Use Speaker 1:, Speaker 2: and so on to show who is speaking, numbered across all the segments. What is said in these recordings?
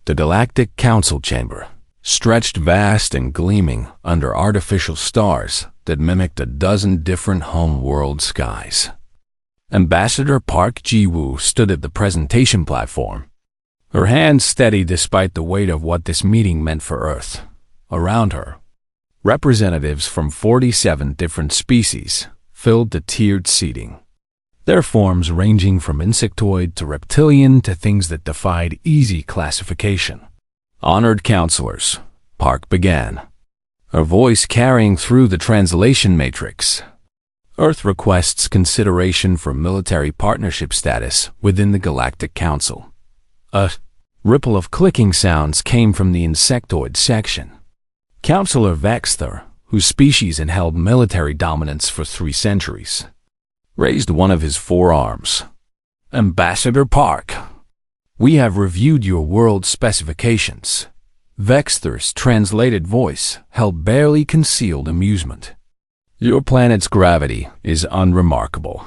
Speaker 1: The Galactic Council Chamber stretched vast and gleaming under artificial stars that mimicked a dozen different home-world skies. Ambassador Park Ji-woo stood at the presentation platform, her hands steady despite the weight of what this meeting meant for Earth. Around her, representatives from 47 different species filled the tiered seating, their forms ranging from insectoid to reptilian to things that defied easy classification. Honored counselors, Park began, her voice carrying through the translation matrix. Earth requests consideration for military partnership status within the Galactic Council. A ripple of clicking sounds came from the insectoid section. Counselor Vexter, whose species had held military dominance for 3 centuries, raised one of his forearms. Ambassador Park, we have reviewed your world specifications. Vexter's translated voice held barely concealed amusement. Your planet's gravity is unremarkable.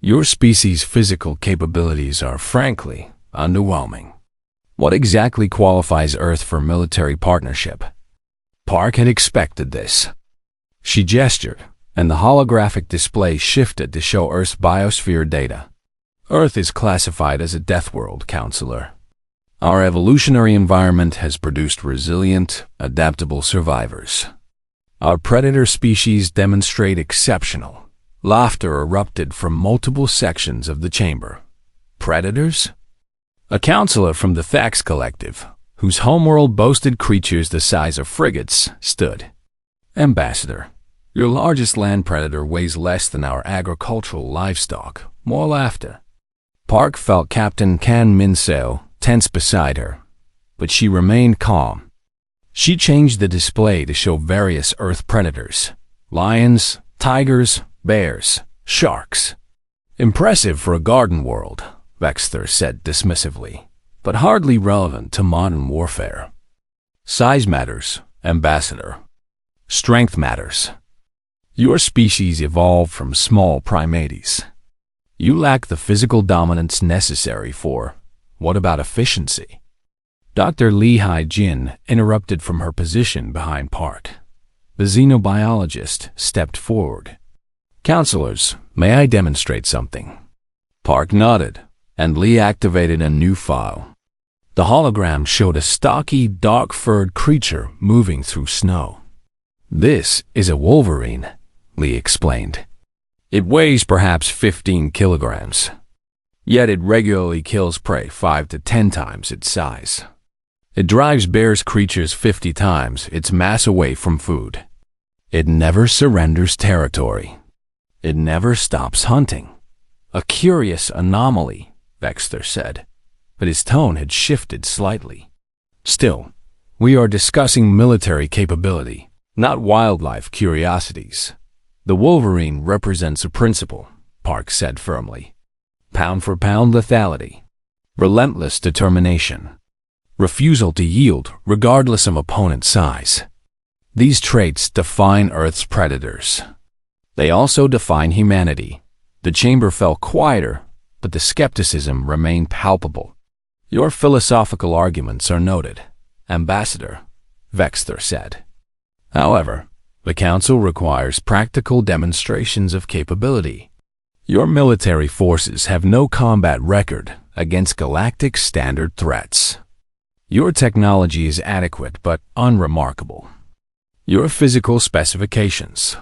Speaker 1: Your species' physical capabilities are frankly underwhelming. What exactly qualifies Earth for military partnership? Park had expected this. She gestured, and the holographic display shifted to show Earth's biosphere data. Earth is classified as a death world, Counselor. Our evolutionary environment has produced resilient, adaptable survivors. Our predator species demonstrate exceptional. Laughter erupted from multiple sections of the chamber. Predators? A counselor from the Thax Collective, whose homeworld boasted creatures the size of frigates, stood. Ambassador, your largest land predator weighs less than our agricultural livestock. More laughter. Park felt Captain Kan Min-seo tense beside her, but she remained calm. She changed the display to show various Earth predators: lions, tigers, bears, sharks. Impressive for a garden world, Vexter said dismissively, but hardly relevant to modern warfare. Size matters, Ambassador. Strength matters. Your species evolved from small primates. You lack the physical dominance necessary for, what about efficiency? Dr. Lee Hai-jin interrupted from her position behind Park. The xenobiologist stepped forward. Counselors, may I demonstrate something? Park nodded, and Lee activated a new file. The hologram showed a stocky, dark-furred creature moving through snow. This is a wolverine, Lee explained. It weighs perhaps 15 kilograms. Yet it regularly kills prey 5 to 10 times its size. It drives bears creatures 50 times its mass away from food. It never surrenders territory. It never stops hunting. A curious anomaly, Vexter said, but his tone had shifted slightly. Still, we are discussing military capability, not wildlife curiosities. The wolverine represents a principle, Park said firmly. Pound-for-pound lethality, relentless determination, refusal to yield regardless of opponent size. These traits define Earth's predators. They also define humanity. The chamber fell quieter, but the skepticism remained palpable. Your philosophical arguments are noted, Ambassador, Vexter said. However, the Council requires practical demonstrations of capability. Your military forces have no combat record against galactic standard threats. Your technology is adequate but unremarkable. Your physical specifications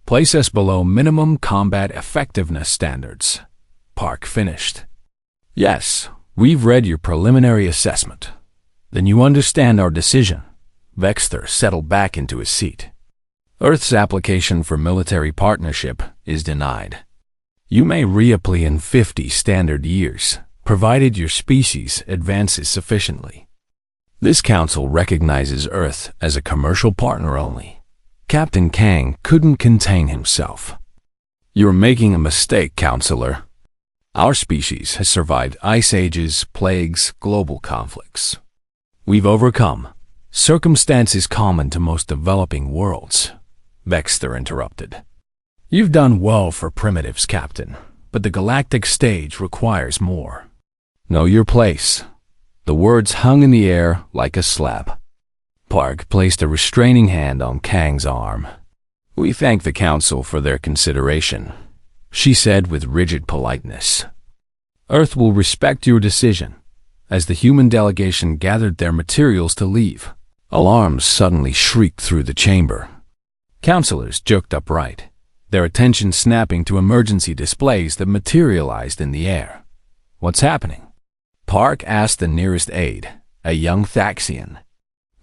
Speaker 1: place us below minimum combat effectiveness standards. Park finished. Yes, we've read your preliminary assessment. Then you understand our decision. Vexter settled back into his seat. Earth's application for military partnership is denied. You may reapply in 50 standard years, provided your species advances sufficiently. This council recognizes Earth as a commercial partner only. Captain Kang couldn't contain himself. You're making a mistake, Counselor. Our species has survived ice ages, plagues, global conflicts. We've overcome circumstances common to most developing worlds. Vexter interrupted. You've done well for primitives, Captain, but the galactic stage requires more. Know your place. The words hung in the air like a slap. Park placed a restraining hand on Kang's arm. "We thank the Council for their consideration," she said with rigid politeness. "Earth will respect your decision." As the human delegation gathered their materials to leave, alarms suddenly shrieked through the chamber. Counselors jerked upright, their attention snapping to emergency displays that materialized in the air. "What's happening?" Park asked the nearest aide, a young Thaxian.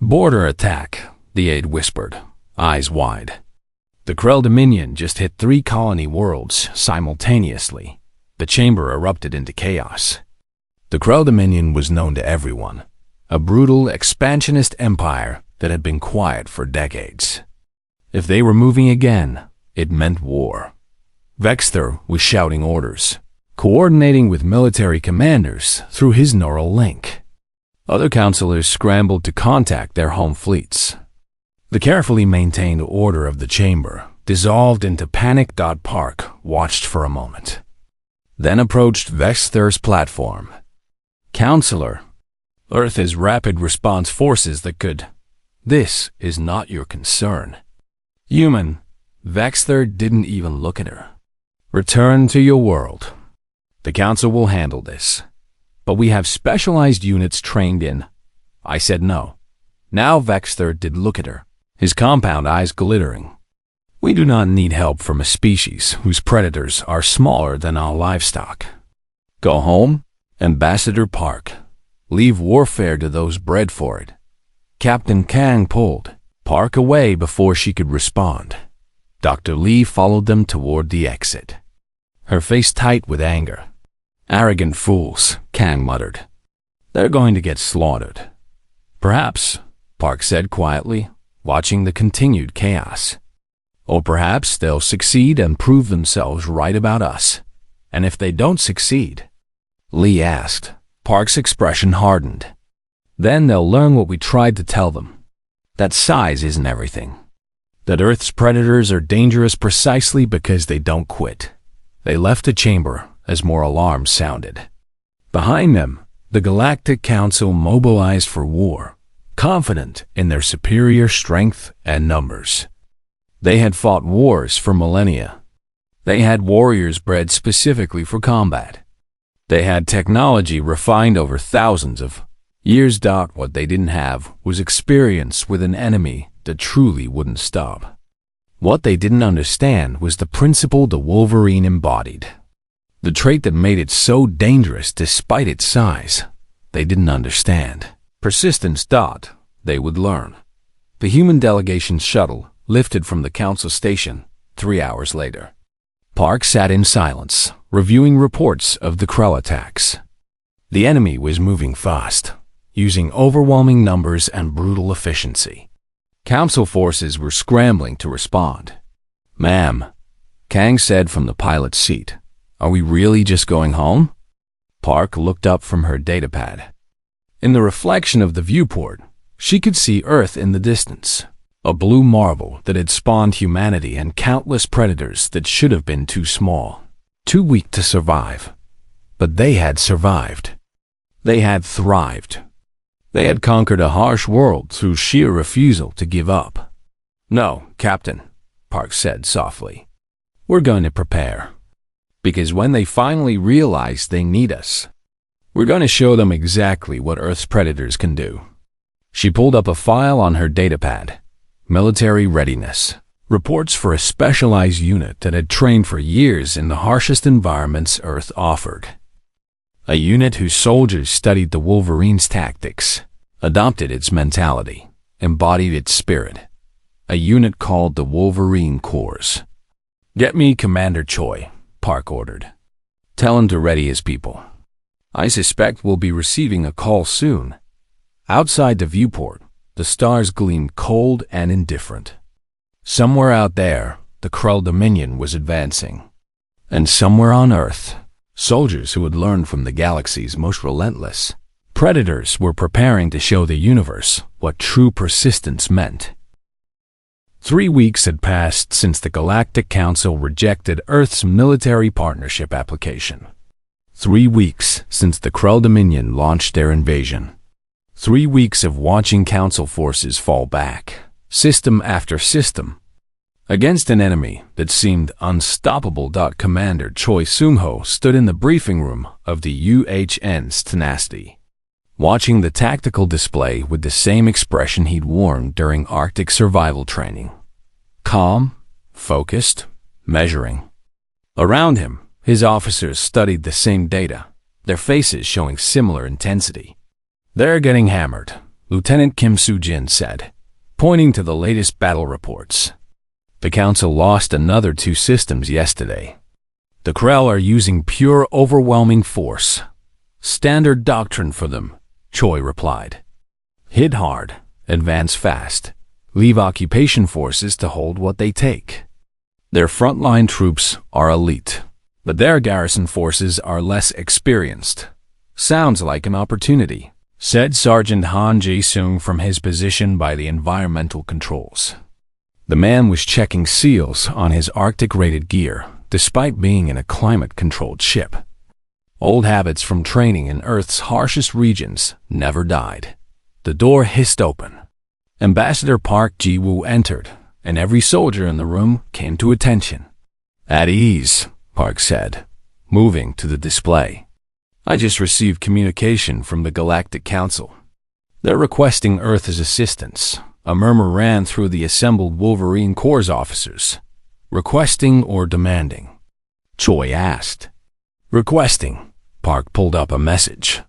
Speaker 1: "Border attack," the aide whispered, eyes wide. "The Krell Dominion just hit 3 colony worlds simultaneously." The chamber erupted into chaos. The Krell Dominion was known to everyone, a brutal, expansionist empire that had been quiet for decades. If they were moving again, it meant war. Vexter was shouting orders, coordinating with military commanders through his neural link. Other counselors scrambled to contact their home fleets. The carefully maintained order of the chamber dissolved into panic. Park watched for a moment, then approached Vexter's platform. "Counselor, Earth has rapid response forces that could—" "This is not your concern." "Human," Vexter didn't even look at her. "Return to your world. The Council will handle this. But we have specialized units trained in—" I said no. Now Vexter did look at her, his compound eyes glittering. "We do not need help from a species whose predators are smaller than our livestock. Go home, Ambassador Park. Leave warfare to those bred for it." Captain Kang pulled Park away before she could respond. Dr. Lee followed them toward the exit, her face tight with anger. "Arrogant fools," Kang muttered. "They're going to get slaughtered." "Perhaps," Park said quietly, watching the continued chaos. "Or perhaps they'll succeed and prove themselves right about us. And if they don't succeed," Lee asked. Park's expression hardened. "Then they'll learn what we tried to tell them. That size isn't everything. That Earth's predators are dangerous precisely because they don't quit." They left the chamber as more alarms sounded. Behind them, the Galactic Council mobilized for war, confident in their superior strength and numbers. They had fought wars for millennia. They had warriors bred specifically for combat. They had technology refined over thousands of years. What they didn't have was experience with an enemy that truly wouldn't stop. What they didn't understand was the principle the Wolverine embodied. The trait that made it so dangerous despite its size. They didn't understand. Persistence. They would learn. The human delegation shuttle lifted from the council station 3 hours later. Park sat in silence, reviewing reports of the Krell attacks. The enemy was moving fast, using overwhelming numbers and brutal efficiency. Council forces were scrambling to respond. "Ma'am," Kang said from the pilot's seat, "are we really just going home?" Park looked up from her datapad. In the reflection of the viewport, she could see Earth in the distance, a blue marble that had spawned humanity and countless predators that should have been too small, too weak to survive. But they had survived. They had thrived. They had conquered a harsh world through sheer refusal to give up. "No, Captain," Park said softly. "We're going to prepare. Because when they finally realize they need us, we're going to show them exactly what Earth's predators can do." She pulled up a file on her datapad. Military readiness. Reports for a specialized unit that had trained for years in the harshest environments Earth offered. A unit whose soldiers studied the Wolverine's tactics, adopted its mentality, embodied its spirit. A unit called the Wolverine Corps. "Get me Commander Choi," Park ordered. "Tell him to ready his people. I suspect we'll be receiving a call soon." Outside the viewport, the stars gleamed cold and indifferent. Somewhere out there, the Krell Dominion was advancing. And somewhere on Earth, soldiers who had learned from the galaxy's most relentless predators were preparing to show the universe what true persistence meant. 3 weeks had passed since the Galactic Council rejected Earth's military partnership application. 3 weeks since the Krell Dominion launched their invasion. 3 weeks of watching Council forces fall back, system after system, against an enemy that seemed unstoppable. Commander Choi Sung-ho stood in the briefing room of the UHN's Tenacity, watching the tactical display with the same expression he'd worn during Arctic survival training. Calm, focused, measuring. Around him, his officers studied the same data, their faces showing similar intensity. "They're getting hammered," Lieutenant Kim Soo-jin said, pointing to the latest battle reports. "The Council lost another 2 systems yesterday. The Krell are using pure overwhelming force. Standard doctrine for them," Choi replied. "Hit hard, advance fast, leave occupation forces to hold what they take. Their frontline troops are elite, but their garrison forces are less experienced. Sounds like an opportunity," said Sergeant Han Jae-sung from his position by the environmental controls. The man was checking seals on his Arctic-rated gear, despite being in a climate-controlled ship. Old habits from training in Earth's harshest regions never died. The door hissed open. Ambassador Park Ji-woo entered, and every soldier in the room came to attention. "At ease," Park said, moving to the display. "I just received communication from the Galactic Council. They're requesting Earth's assistance." A murmur ran through the assembled Wolverine Corps officers. "Requesting or demanding?" Choi asked. "Requesting." Park pulled up a message.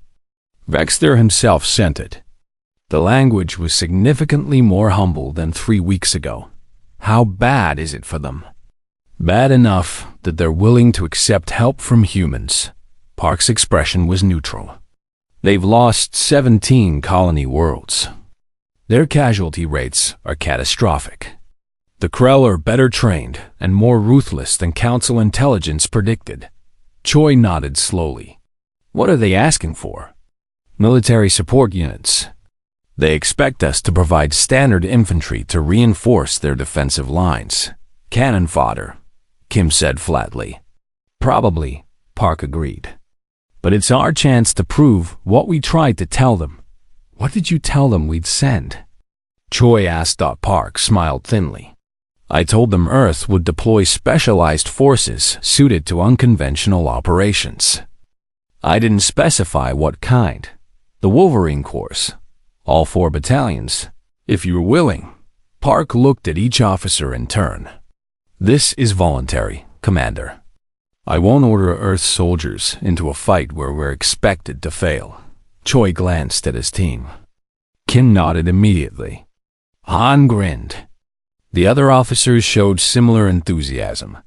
Speaker 1: Vexter himself sent it. The language was significantly more humble than 3 weeks ago. "How bad is it for them?" "Bad enough that they're willing to accept help from humans." Park's expression was neutral. "They've lost 17 colony worlds. Their casualty rates are catastrophic. The Krell are better trained and more ruthless than Council intelligence predicted." Choi nodded slowly. "What are they asking for?" "Military support units. They expect us to provide standard infantry to reinforce their defensive lines. Cannon fodder," Kim said flatly. "Probably," Park agreed. "But it's our chance to prove what we tried to tell them." "What did you tell them we'd send?" Choi asked. Park smiled thinly. "I told them Earth would deploy specialized forces suited to unconventional operations. I didn't specify what kind. The Wolverine Corps. All 4 battalions, if you're willing." Park looked at each officer in turn. "This is voluntary, Commander. I won't order Earth soldiers into a fight where we're expected to fail." Choi glanced at his team. Kim nodded immediately. Han grinned. The other officers showed similar enthusiasm.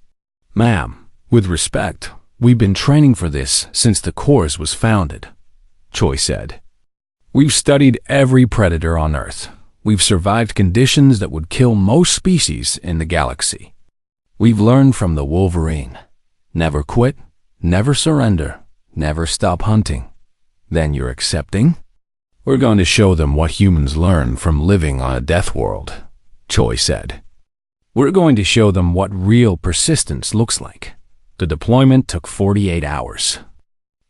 Speaker 1: "Ma'am, with respect, we've been training for this since the Corps was founded," Choi said. "We've studied every predator on Earth. We've survived conditions that would kill most species in the galaxy. We've learned from the Wolverine. Never quit, never surrender, never stop hunting. Then you're accepting?" "We're going to show them what humans learn from living on a death world," Choi said. "We're going to show them what real persistence looks like." The deployment took 48 hours.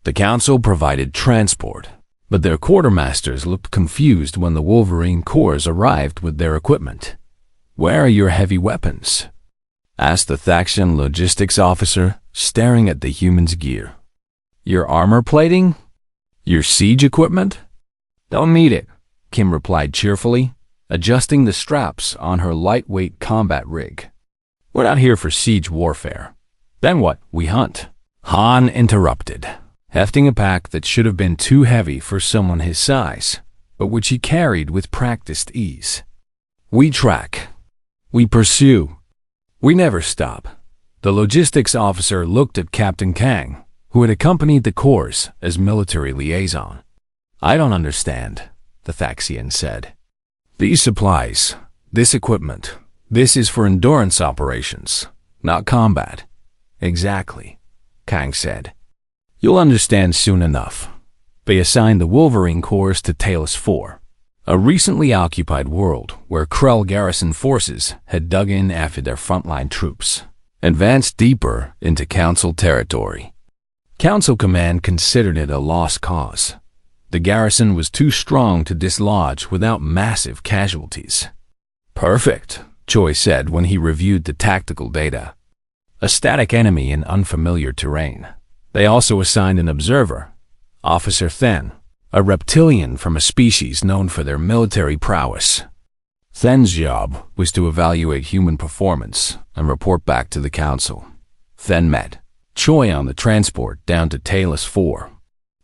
Speaker 1: The Council provided transport, but their quartermasters looked confused when the Wolverine Corps arrived with their equipment. "Where are your heavy weapons?" asked the Thaxian logistics officer, staring at the humans' gear. "Your armor plating? Your siege equipment?" "Don't need it," Kim replied cheerfully, adjusting the straps on her lightweight combat rig. "We're not here for siege warfare." "Then what? We hunt." Han interrupted, hefting a pack that should have been too heavy for someone his size, but which he carried with practiced ease. "We track. We pursue. We never stop." The logistics officer looked at Captain Kang, who had accompanied the Corps as military liaison. "I don't understand," the Thaxian said. "These supplies, this equipment, this is for endurance operations, not combat." "Exactly," Kang said. "You'll understand soon enough." They assigned the Wolverine Corps to Talos 4, a recently occupied world where Krell garrison forces had dug in after their frontline troops advanced deeper into Council territory. Council Command considered it a lost cause. The garrison was too strong to dislodge without massive casualties. Perfect, Choi said when he reviewed the tactical data. A static enemy in unfamiliar terrain. They also assigned an observer, Officer Then, a reptilian from a species known for their military prowess. Then's job was to evaluate human performance and report back to the council. Then met Choi on the transport down to Talos 4.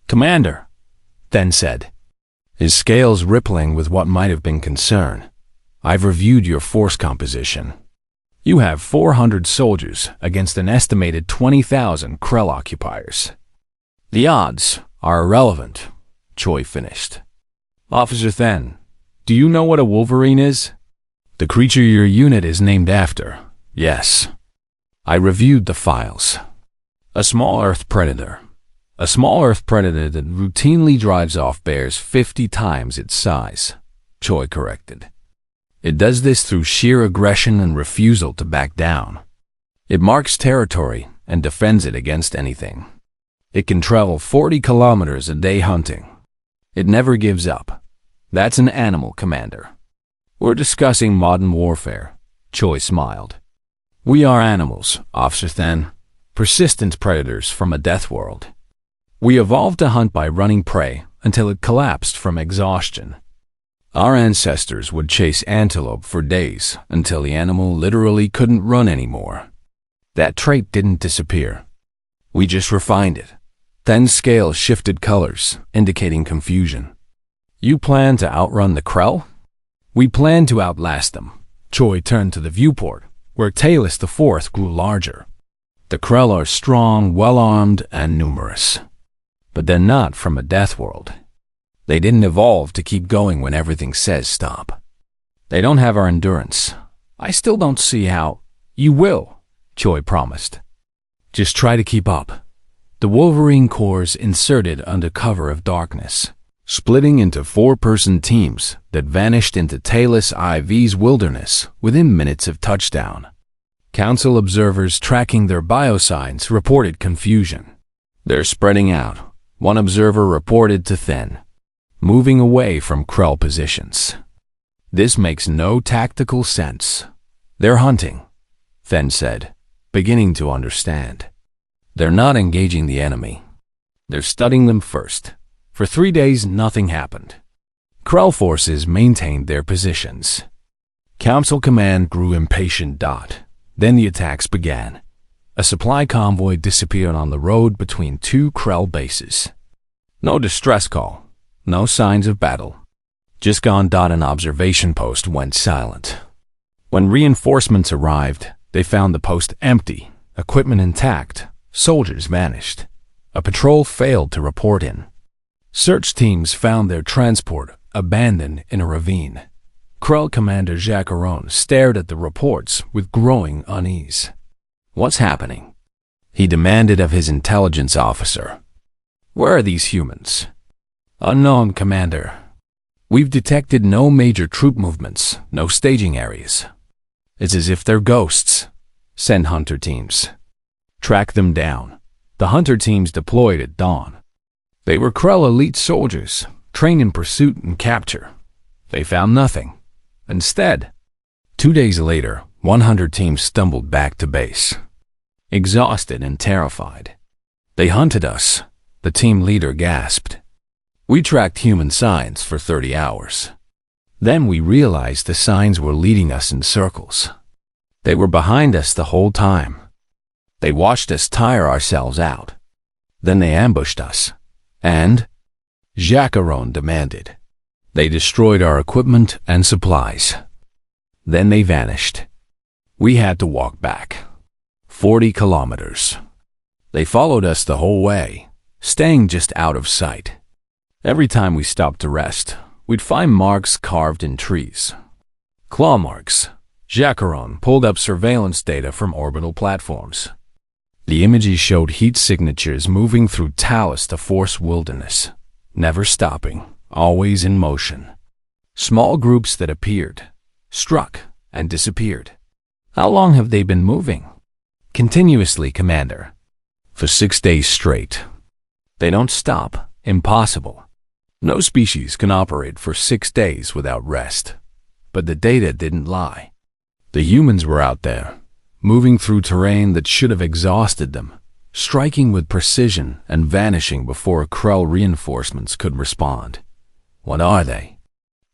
Speaker 1: "Commander," Then said, his scales rippling with what might have been concern, "I've reviewed your force composition. You have 400 soldiers against an estimated 20,000 Krell occupiers. The odds are irrelevant," Choi finished. "Officer Then, do you know what a wolverine is?" "The creature your unit is named after, yes." I reviewed the files. A small Earth predator. A small Earth predator that routinely drives off bears 50 times its size, Choi corrected. It does this through sheer aggression and refusal to back down. It marks territory and defends it against anything. It can travel 40 kilometers a day hunting. It never gives up. That's an animal, Commander. We're discussing modern warfare, Choi smiled. We are animals, Officer Then. Persistent predators from a death world. We evolved to hunt by running prey until it collapsed from exhaustion. Our ancestors would chase antelope for days until the animal literally couldn't run anymore. That trait didn't disappear. We just refined it. Then's scales shifted colors, indicating confusion. You plan to outrun the Krell? We plan to outlast them. Choi turned to the viewport, where Talos IV grew larger. The Krell are strong, well-armed, and numerous. But they're not from a death world. They didn't evolve to keep going when everything says stop. They don't have our endurance. I still don't see how. You will, Choi promised. Just try to keep up. The Wolverine Corps inserted under cover of darkness, splitting into 4-person teams that vanished into Talos IV's wilderness within minutes of touchdown. Council observers tracking their biosigns reported confusion. They're spreading out, one observer reported to Then, moving away from Krell positions. This makes no tactical sense. They're hunting, Then said, beginning to understand. They're not engaging the enemy. They're studying them first. For 3 days, nothing happened. Krell forces maintained their positions. Council Command grew impatient. Then the attacks began. A supply convoy disappeared on the road between 2 Krell bases. No distress call. No signs of battle. Just gone. An observation post went silent. When reinforcements arrived, they found the post empty, equipment intact, soldiers vanished. A patrol failed to report in. Search teams found their transport abandoned in a ravine. Krell Commander Jacqueron stared at the reports with growing unease. What's happening? He demanded of his intelligence officer. Where are these humans? Unknown, Commander. We've detected no major troop movements, no staging areas. It's as if they're ghosts. Send hunter teams. Track them down. The hunter teams deployed at dawn. They were Krell elite soldiers, trained in pursuit and capture. They found nothing. Instead, 2 days later, 100 teams stumbled back to base, exhausted and terrified. They hunted us, the team leader gasped. We tracked human signs for 30 hours. Then we realized the signs were leading us in circles. They were behind us the whole time. They watched us tire ourselves out. Then they ambushed us. And, Jacqueron demanded, they destroyed our equipment and supplies. Then they vanished. We had to walk back. 40 kilometers. They followed us the whole way, staying just out of sight. Every time we stopped to rest, we'd find marks carved in trees. Claw marks. Jacqueron pulled up surveillance data from orbital platforms. The images showed heat signatures moving through Talos IV wilderness, never stopping, always in motion. Small groups that appeared, struck, and disappeared. How long have they been moving? Continuously, Commander. For 6 days straight, They don't stop. Impossible. No species can operate for 6 days without rest. But the data didn't lie. The humans were out there, moving through terrain that should have exhausted them, striking with precision and vanishing before Krell reinforcements could respond. What are they?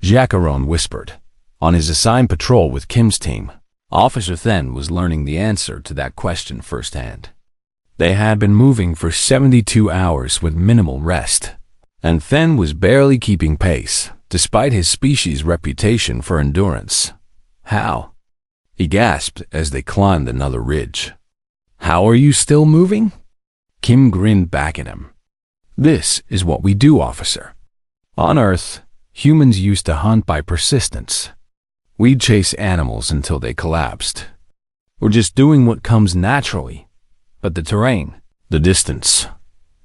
Speaker 1: Jackaron whispered. On his assigned patrol with Kim's team, Officer Then was learning the answer to that question firsthand. They had been moving for 72 hours with minimal rest, and Then was barely keeping pace, despite his species' reputation for endurance. How? He gasped as they climbed another ridge. How are you still moving? Kim grinned back at him. This is what we do, officer. On Earth, humans used to hunt by persistence. We'd chase animals until they collapsed. We're just doing what comes naturally. But the terrain, the distance.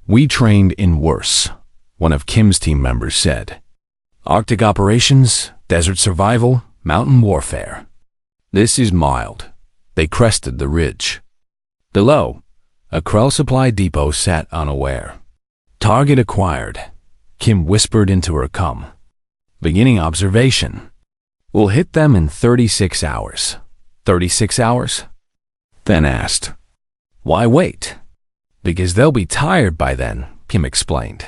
Speaker 1: We trained in worse, one of Kim's team members said. Arctic operations, desert survival, mountain warfare. This is mild. They crested the ridge. Below, a Krell supply depot sat unaware. Target acquired. Kim whispered into her com. Beginning observation. We'll hit them in 36 hours. 36 hours? Then asked. Why wait? Because they'll be tired by then, Kim explained.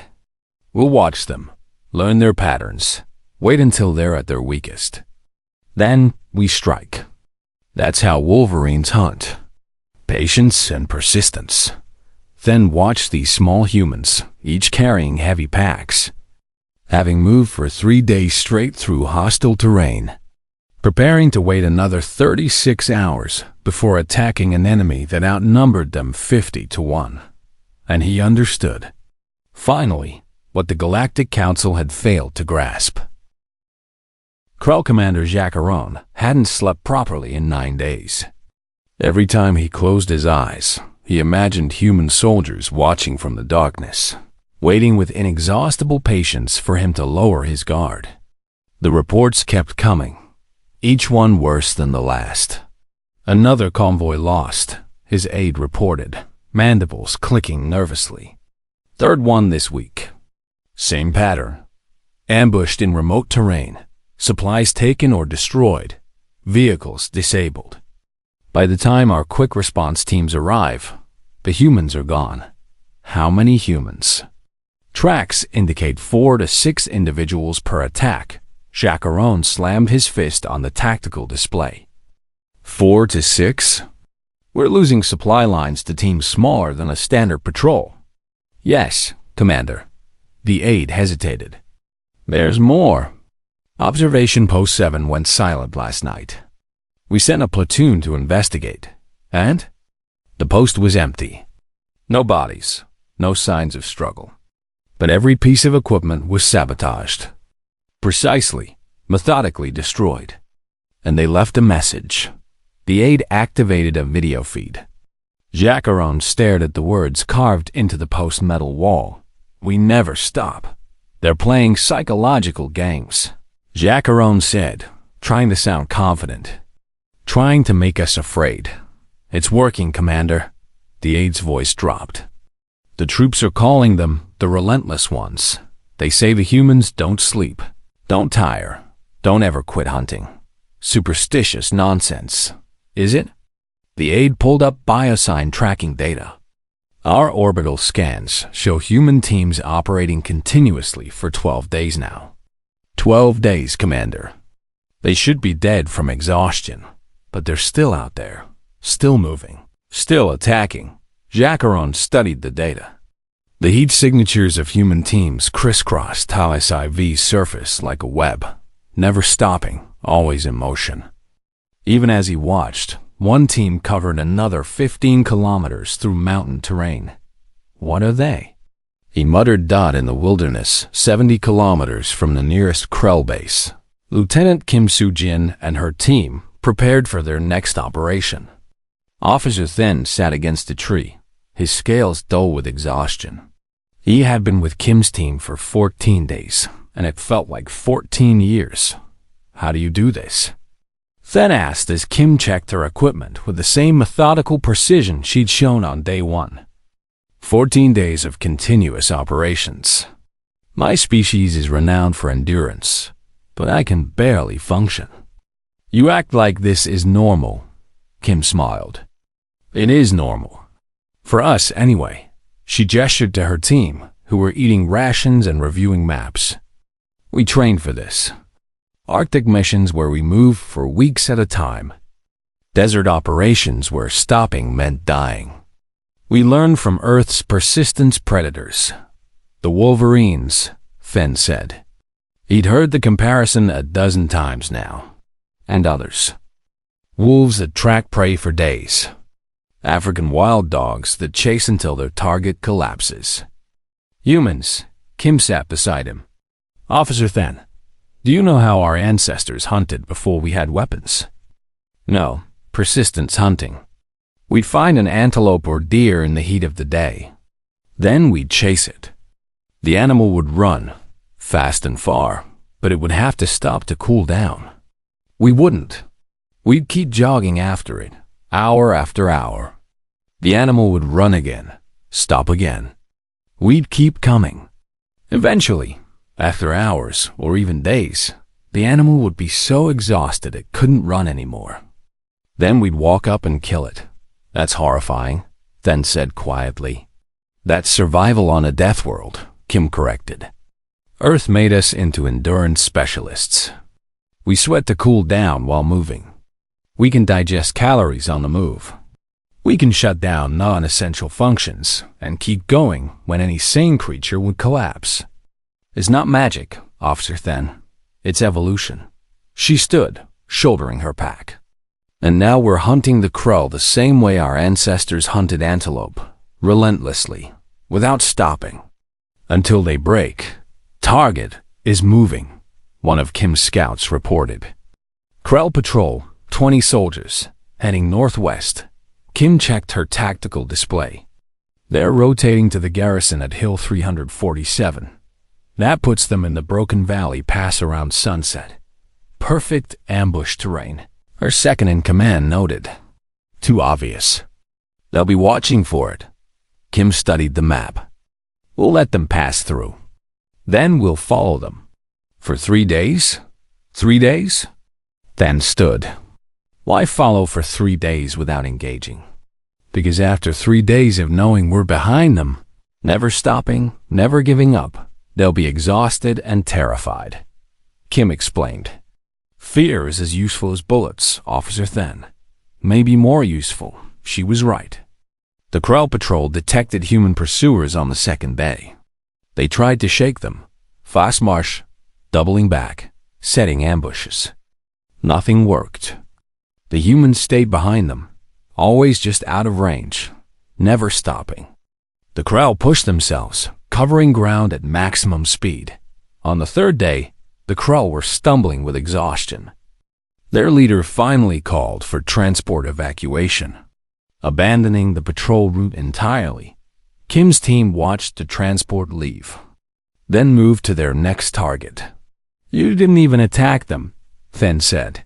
Speaker 1: We'll watch them, learn their patterns, wait until they're at their weakest. Then we strike. That's how Wolverines hunt. Patience and persistence. Then watch these small humans, each carrying heavy packs, having moved for 3 days straight through hostile terrain, preparing to wait another 36 hours before attacking an enemy that outnumbered them 50-1. And he understood, finally, what the Galactic Council had failed to grasp. Krell Commander Jackaron hadn't slept properly in 9 days. Every time he closed his eyes, he imagined human soldiers watching from the darkness, waiting with inexhaustible patience for him to lower his guard. The reports kept coming, each one worse than the last. Another convoy lost, his aide reported, mandibles clicking nervously. Third one this week. Same pattern. Ambushed in remote terrain, supplies taken or destroyed, vehicles disabled. By the time our quick response teams arrive, the humans are gone. How many humans? Tracks indicate 4 to 6 individuals per attack. Jackaron slammed his fist on the tactical display. 4 to 6? We're losing supply lines to teams smaller than a standard patrol. Yes, Commander. The aide hesitated. There's more. Observation Post 7 went silent last night. We sent a platoon to investigate, and the post was empty. No bodies, no signs of struggle. But every piece of equipment was sabotaged. Precisely, methodically destroyed. And they left a message. The aide activated a video feed. Jackaron stared at the words carved into the post metal wall. We never stop. They're playing psychological games. Jackaron said, trying to sound confident. Trying to make us afraid. It's working, Commander. The aide's voice dropped. The troops are calling them the relentless ones. They say the humans don't sleep, don't tire, don't ever quit hunting. Superstitious nonsense. Is it? The aide pulled up biosign tracking data. Our orbital scans show human teams operating continuously for 12 days now. 12 days, Commander. They should be dead from exhaustion, but they're still out there, still moving, still attacking. Jackaron studied the data. The heat signatures of human teams crisscrossed HFY's surface like a web, never stopping, always in motion. Even as he watched, one team covered another 15 kilometers through mountain terrain. What are they? He muttered. In the wilderness, 70 kilometers from the nearest Krell base, Lieutenant Kim Soo-jin and her team prepared for their next operation. Officer Then sat against a tree, his scales dull with exhaustion. He had been with Kim's team for 14 days, and it felt like 14 years. How do you do this? Then asked as Kim checked her equipment with the same methodical precision she'd shown on day 1. 14 days of continuous operations. My species is renowned for endurance, but I can barely function. You act like this is normal, Kim smiled. It is normal. For us, anyway. She gestured to her team, who were eating rations and reviewing maps. We trained for this. Arctic missions where we move for weeks at a time. Desert operations where stopping meant dying. We learned from Earth's persistent predators. The wolverines, Fenn said. He'd heard the comparison a dozen times now. And others. Wolves that track prey for days. African wild dogs that chase until their target collapses. Humans, Kim sat beside him. Officer Fenn, do you know how our ancestors hunted before we had weapons? No, persistence hunting. We'd find an antelope or deer in the heat of the day. Then we'd chase it. The animal would run, fast and far, but it would have to stop to cool down. We wouldn't. We'd keep jogging after it, hour after hour. The animal would run again, stop again. We'd keep coming. Eventually, after hours or even days, the animal would be so exhausted it couldn't run anymore. Then we'd walk up and kill it. That's horrifying, Fenn said quietly. That's survival on a death world, Kim corrected. Earth made us into endurance specialists. We sweat to cool down while moving. We can digest calories on the move. We can shut down non-essential functions and keep going when any sane creature would collapse. It's not magic, Officer Fenn. It's evolution. She stood, shouldering her pack. And now we're hunting the crow the same way our ancestors hunted antelope, relentlessly, without stopping. Until they break. Target is moving, one of Kim's scouts reported. Krell Patrol, 20 soldiers, heading northwest. Kim checked her tactical display. They're rotating to the garrison at Hill 347. That puts them in the Broken Valley Pass around sunset. Perfect ambush terrain. Her second-in-command noted. Too obvious. They'll be watching for it. Kim studied the map. We'll let them pass through. Then we'll follow them. For 3 days? 3 days? Fenn stood. Why follow for 3 days without engaging? Because after 3 days of knowing we're behind them, never stopping, never giving up, they'll be exhausted and terrified. Kim explained. Fear is as useful as bullets, Officer Fenn. Maybe more useful. She was right. The Krell Patrol detected human pursuers on the second day. They tried to shake them. Fast march, doubling back, setting ambushes. Nothing worked. The humans stayed behind them, always just out of range, never stopping. The Krell pushed themselves, covering ground at maximum speed. On the third day, the Krell were stumbling with exhaustion. Their leader finally called for transport evacuation. Abandoning the patrol route entirely, Kim's team watched the transport leave, then moved to their next target. You didn't even attack them, Fenn said.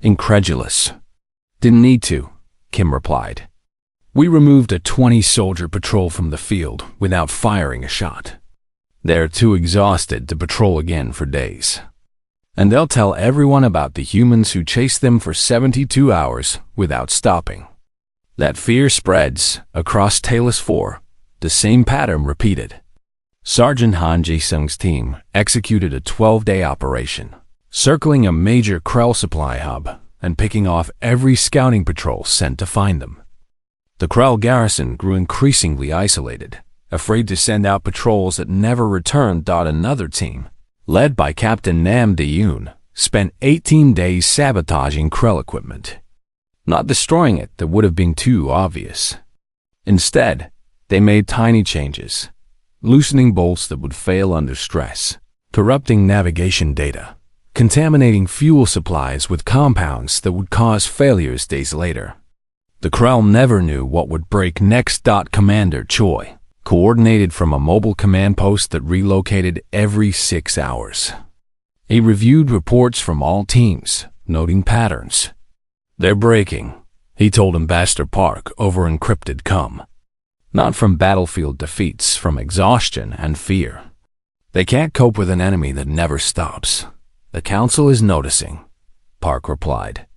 Speaker 1: Incredulous. Didn't need to, Kim replied. We removed a 20-soldier patrol from the field without firing a shot. They're too exhausted to patrol again for days. And they'll tell everyone about the humans who chased them for 72 hours without stopping. That fear spreads across Talos 4, the same pattern repeated. Sergeant Han Jae-sung's team executed a 12-day operation, circling a major Krell supply hub and picking off every scouting patrol sent to find them. The Krell garrison grew increasingly isolated, afraid to send out patrols that never returned. Another team, led by Captain Nam De-yoon, spent 18 days sabotaging Krell equipment. Not destroying it that would have been too obvious. Instead, they made tiny changes, loosening bolts that would fail under stress, corrupting navigation data, contaminating fuel supplies with compounds that would cause failures days later. The Krell never knew what would break next. Commander Choi coordinated from a mobile command post that relocated every 6 hours. He reviewed reports from all teams, noting patterns. They're breaking, he told Ambassador Park over encrypted comm. Not from battlefield defeats, from exhaustion and fear. They can't cope with an enemy that never stops. The Council is noticing, Park replied.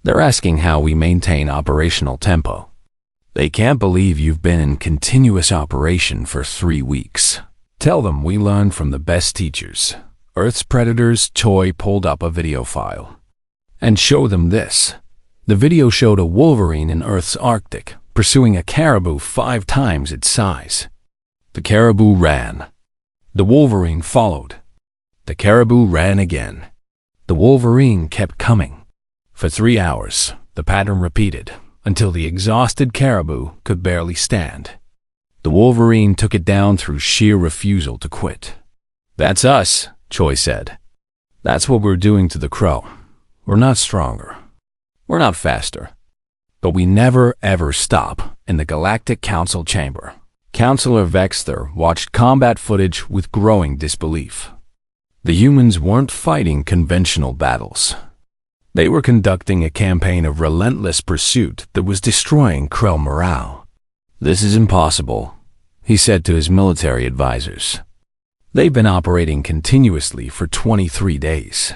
Speaker 1: They're asking how we maintain operational tempo. They can't believe you've been in continuous operation for 3 weeks. Tell them we learned from the best teachers. Earth's predators. Choi pulled up a video file. And show them this. The video showed a wolverine in Earth's Arctic, pursuing a caribou 5 times its size. The caribou ran. The wolverine followed. The caribou ran again. The wolverine kept coming. For 3 hours, the pattern repeated, until the exhausted caribou could barely stand. The wolverine took it down through sheer refusal to quit. That's us, Choi said. That's what we're doing to the crow. We're not stronger. We're not faster. But we never ever stop in the Galactic Council chamber. Counselor Vexter watched combat footage with growing disbelief. The humans weren't fighting conventional battles. They were conducting a campaign of relentless pursuit that was destroying Krell morale. This is impossible, he said to his military advisors. They've been operating continuously for 23 days.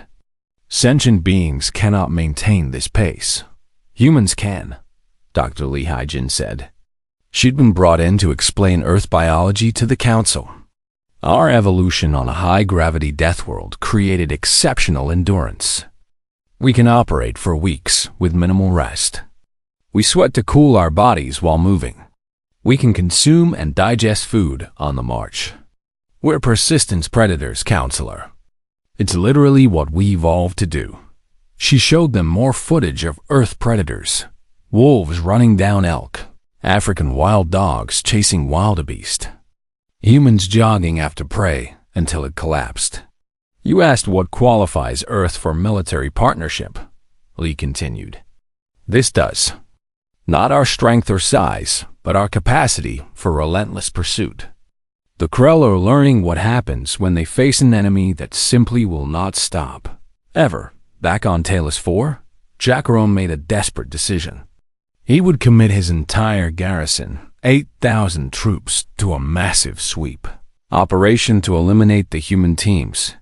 Speaker 1: Sentient beings cannot maintain this pace. Humans can, Dr. Lee Hyjin said. She'd been brought in to explain Earth biology to the Council. Our evolution on a high-gravity death world created exceptional endurance. We can operate for weeks with minimal rest. We sweat to cool our bodies while moving. We can consume and digest food on the march. We're persistence predators, Counselor. It's literally what we evolved to do. She showed them more footage of Earth predators. Wolves running down elk. African wild dogs chasing wildebeest. Humans jogging after prey until it collapsed. You asked what qualifies Earth for military partnership, Lee continued. This does. Not our strength or size, but our capacity for relentless pursuit. The Krell are learning what happens when they face an enemy that simply will not stop. Ever. Back on Talos 4, Jackaron made a desperate decision. He would commit his entire garrison, 8,000 troops, to a massive sweep. Operation to eliminate the human teams.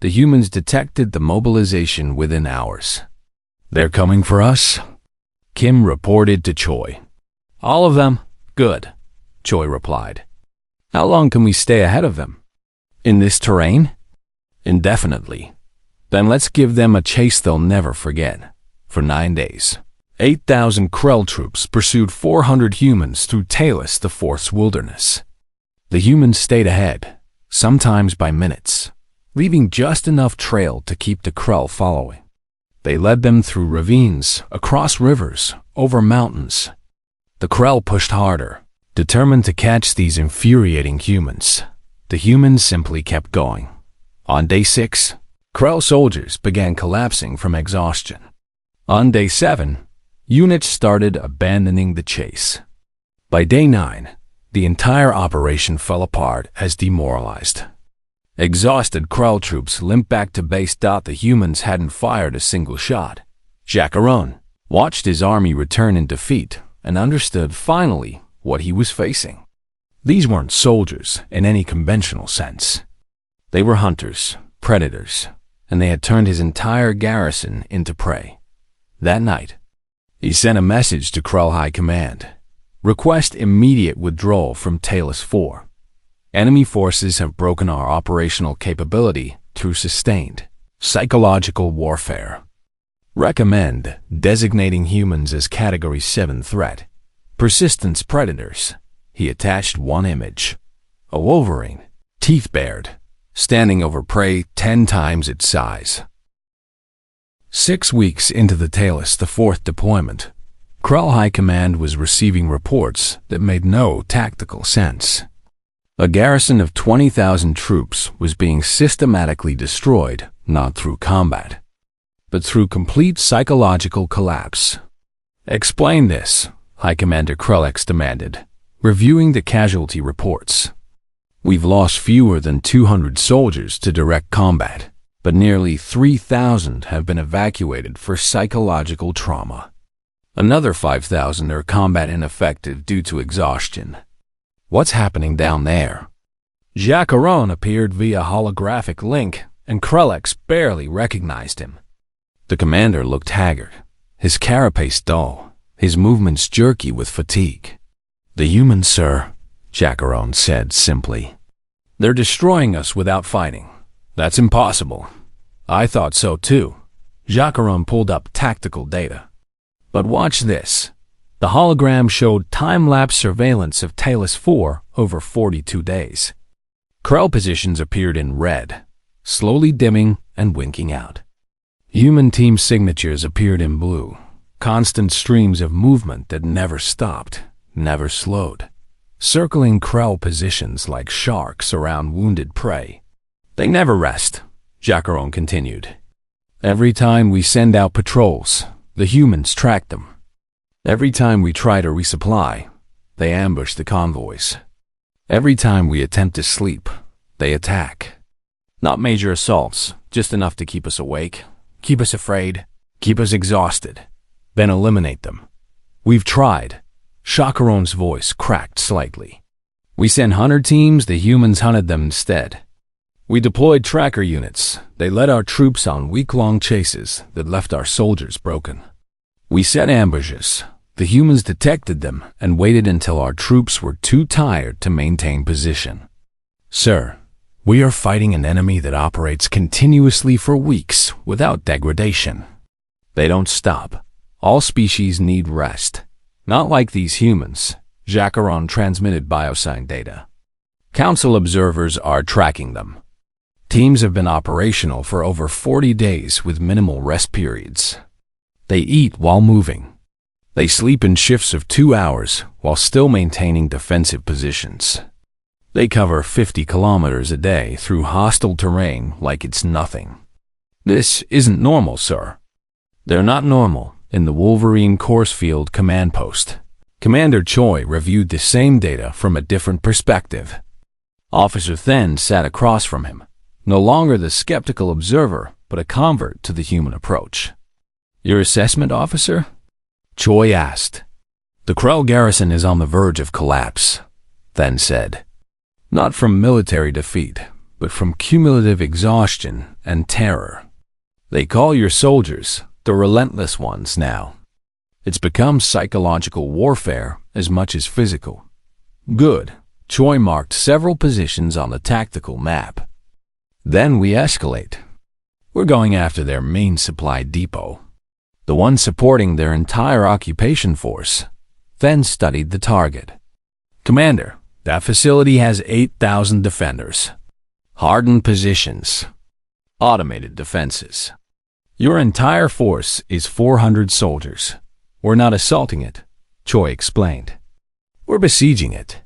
Speaker 1: The humans detected the mobilization within hours. They're coming for us? Kim reported to Choi. All of them? Good, Choi replied. How long can we stay ahead of them? In this terrain? Indefinitely. Then let's give them a chase they'll never forget. For 9 days. 8,000 Krell troops pursued 400 humans through Talos the Fourth's wilderness. The humans stayed ahead, sometimes by minutes, leaving just enough trail to keep the Krell following. They led them through ravines, across rivers, over mountains. The Krell pushed harder, determined to catch these infuriating humans. The humans simply kept going. On day 6, Krell soldiers began collapsing from exhaustion. On day 7, units started abandoning the chase. By day 9, the entire operation fell apart as demoralized. Exhausted Krell troops limped back to base. The humans hadn't fired a single shot. Jackaron watched his army return in defeat and understood finally what he was facing. These weren't soldiers in any conventional sense. They were hunters, predators, and they had turned his entire garrison into prey. That night, he sent a message to Krell High Command. Request immediate withdrawal from Talos 4. Enemy forces have broken our operational capability through sustained psychological warfare. Recommend designating humans as Category 7 threat. Persistence predators. He attached one image. A wolverine, teeth bared, standing over prey 10 times its size. 6 weeks into the Talos the Fourth deployment, Krell High Command was receiving reports that made no tactical sense. A garrison of 20,000 troops was being systematically destroyed, not through combat, but through complete psychological collapse. Explain this, High Commander Krellex demanded, reviewing the casualty reports. We've lost fewer than 200 soldiers to direct combat, but nearly 3,000 have been evacuated for psychological trauma. Another 5,000 are combat ineffective due to exhaustion. What's happening down there? Jacqueron appeared via holographic link, and Krellex barely recognized him. The commander looked haggard, his carapace dull, his movements jerky with fatigue. "The humans, sir," Jacqueron said simply. "They're destroying us without fighting. That's impossible." "I thought so too." Jacqueron pulled up tactical data. But watch this. The hologram showed time-lapse surveillance of Talos 4 over 42 days. Krell positions appeared in red, slowly dimming and winking out. Human team signatures appeared in blue, constant streams of movement that never stopped, never slowed, circling Krell positions like sharks around wounded prey. "They never rest," Jacqueron continued. "Every time we send out patrols, the humans track them. Every time we try to resupply, they ambush the convoys. Every time we attempt to sleep, they attack. Not major assaults, just enough to keep us awake, keep us afraid, keep us exhausted, then eliminate them. We've tried." Jacqueron's voice cracked slightly. "We sent hunter teams, the humans hunted them instead. We deployed tracker units. They led our troops on week-long chases that left our soldiers broken. We set ambushes. The humans detected them and waited until our troops were too tired to maintain position. Sir, we are fighting an enemy that operates continuously for weeks without degradation. They don't stop. All species need rest. Not like these humans." Jacqueron transmitted biosign data. "Council observers are tracking them. Teams have been operational for over 40 days with minimal rest periods. They eat while moving. They sleep in shifts of 2 hours while still maintaining defensive positions. They cover 50 kilometers a day through hostile terrain like it's nothing. This isn't normal, sir." "They're not normal." In the Wolverine Coursefield command post, Commander Choi reviewed the same data from a different perspective. Officer Then sat across from him, no longer the skeptical observer, but a convert to the human approach. "Your assessment, officer?" Choi asked. "The Krell garrison is on the verge of collapse," Then said. "Not from military defeat, but from cumulative exhaustion and terror. They call your soldiers the relentless ones now. It's become psychological warfare as much as physical." "Good." Choi marked several positions on the tactical map. "Then we escalate. We're going after their main supply depot, the one supporting their entire occupation force." Then studied the target. "Commander, that facility has 8,000 defenders. Hardened positions. Automated defenses. Your entire force is 400 soldiers. We're not assaulting it," Choi explained. "We're besieging it.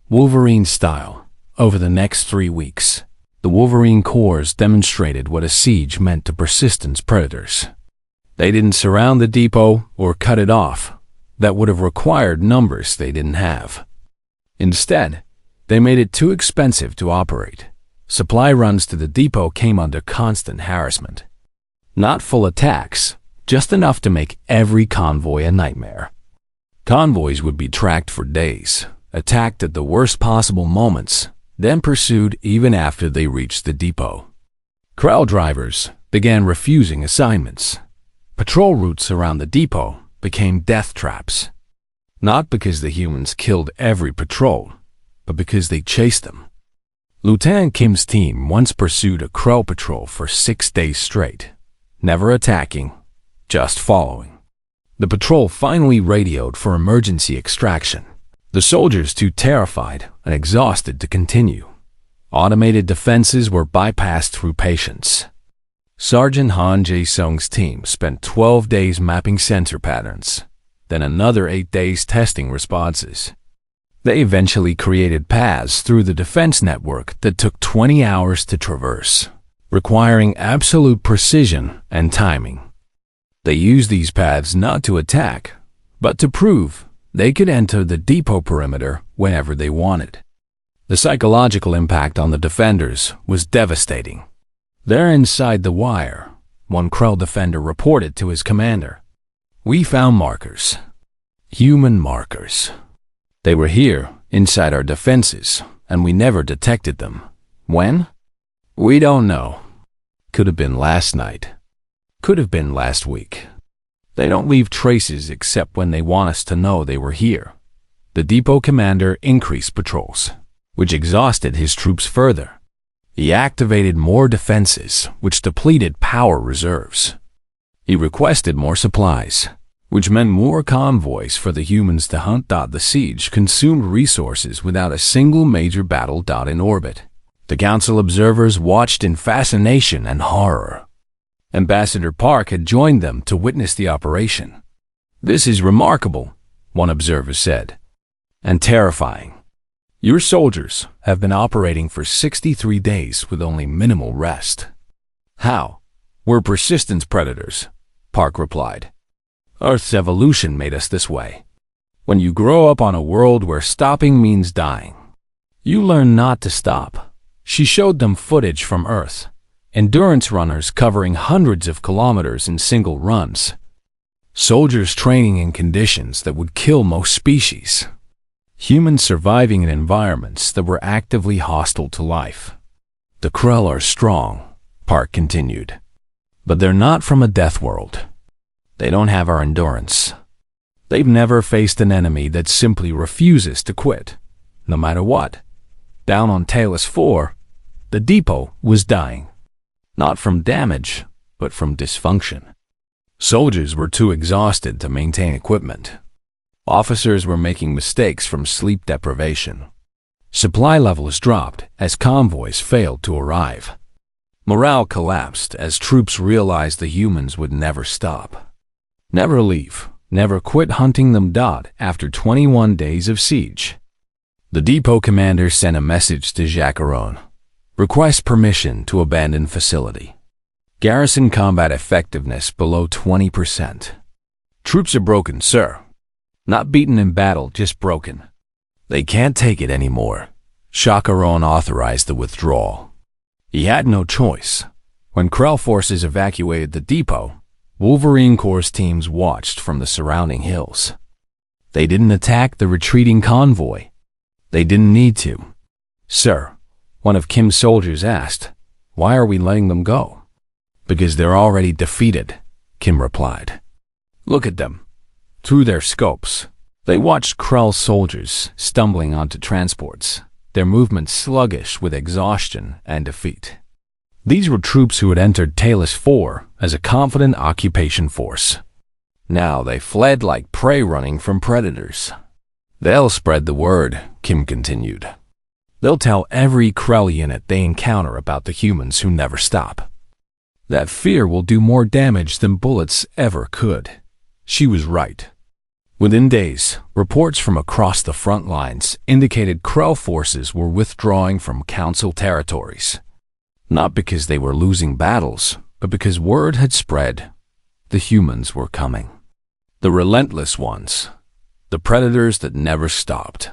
Speaker 1: Wolverine style. Over the next 3 weeks, the Wolverine Corps demonstrated what a siege meant to persistent predators. They didn't surround the depot or cut it off. That would have required numbers they didn't have. Instead, they made it too expensive to operate. Supply runs to the depot came under constant harassment. Not full attacks, just enough to make every convoy a nightmare. Convoys would be tracked for days, attacked at the worst possible moments, then pursued even after they reached the depot. Krell drivers began refusing assignments. Patrol routes around the depot became death traps. Not because the humans killed every patrol, but because they chased them. Lieutenant Kim's team once pursued a Krell patrol for 6 days straight, never attacking, just following. The patrol finally radioed for emergency extraction. The soldiers too terrified and exhausted to continue. Automated defenses were bypassed through patience. Sergeant Han Jae-sung's team spent 12 days mapping sensor patterns, then another 8 days testing responses. They eventually created paths through the defense network that took 20 hours to traverse, requiring absolute precision and timing. They used these paths not to attack, but to prove they could enter the depot perimeter whenever they wanted. The psychological impact on the defenders was devastating. "They're inside the wire," one Krell defender reported to his commander. "We found markers. Human markers. They were here, inside our defenses, and we never detected them. When? We don't know. Could have been last night. Could have been last week. They don't leave traces except when they want us to know they were here. The depot commander increased patrols, which exhausted his troops further. He activated more defenses, which depleted power reserves. He requested more supplies, which meant more convoys for the humans to hunt. The siege consumed resources without a single major battle. In orbit. The council observers watched in fascination and horror. Ambassador Park had joined them to witness the operation. "This is remarkable," one observer said, "and terrifying. Your soldiers have been operating for 63 days with only minimal rest." "How? We're persistence predators," Park replied. "Earth's evolution made us this way. When you grow up on a world where stopping means dying, you learn not to stop." She showed them footage from Earth. Endurance runners covering hundreds of kilometers in single runs. Soldiers training in conditions that would kill most species. Humans surviving in environments that were actively hostile to life. "The Krell are strong," Park continued, "but they're not from a death world. They don't have our endurance. They've never faced an enemy that simply refuses to quit, no matter what. Down on Talos 4, the depot was dying. Not from damage, but from dysfunction. Soldiers were too exhausted to maintain equipment. Officers were making mistakes from sleep deprivation. Supply levels dropped as convoys failed to arrive. Morale collapsed as troops realized the humans would never stop. Never leave, never quit hunting them. After 21 days of siege, the depot commander sent a message to Jacqueron. Request permission to abandon facility. Garrison combat effectiveness below 20%. Troops are broken, sir. Not beaten in battle, just broken. They can't take it anymore. Jacqueron authorized the withdrawal. He had no choice. When Krell forces evacuated the depot, Wolverine Corps teams watched from the surrounding hills. They didn't attack the retreating convoy. They didn't need to. "Sir," one of Kim's soldiers asked, "why are we letting them go?" "Because they're already defeated," Kim replied. "Look at them." Through their scopes, they watched Krell's soldiers stumbling onto transports, their movements sluggish with exhaustion and defeat. These were troops who had entered Talos 4 as a confident occupation force. Now they fled like prey running from predators. "They'll spread the word," Kim continued. "They'll tell every Krell unit they encounter about the humans who never stop. That fear will do more damage than bullets ever could." She was right. Within days, reports from across the front lines indicated Krell forces were withdrawing from Council territories. Not because they were losing battles, but because word had spread. The humans were coming. The relentless ones. The predators that never stopped.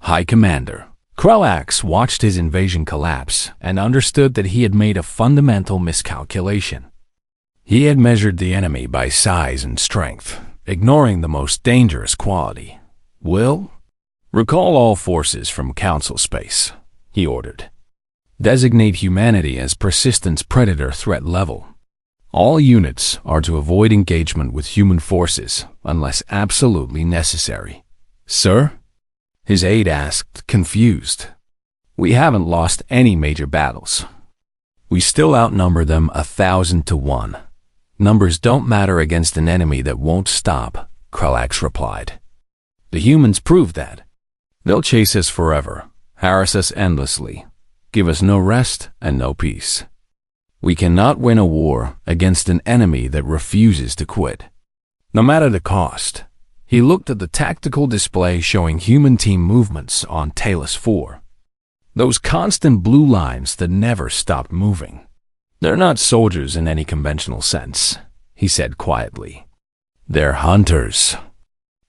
Speaker 1: High Commander Krellax watched his invasion collapse and understood that he had made a fundamental miscalculation. He had measured the enemy by size and strength, ignoring the most dangerous quality, will. "Recall all forces from Council space," he ordered. "Designate humanity as persistence predator threat level. All units are to avoid engagement with human forces unless absolutely necessary." "Sir?" his aide asked, confused. "We haven't lost any major battles. We still outnumber them 1,000 to 1. Numbers don't matter against an enemy that won't stop," Krellax replied. "The humans prove that. They'll chase us forever, harass us endlessly, give us no rest and no peace. We cannot win a war against an enemy that refuses to quit, no matter the cost." He looked at the tactical display showing human team movements on Talos 4. Those constant blue lines that never stopped moving. "They're not soldiers in any conventional sense," he said quietly. "They're hunters.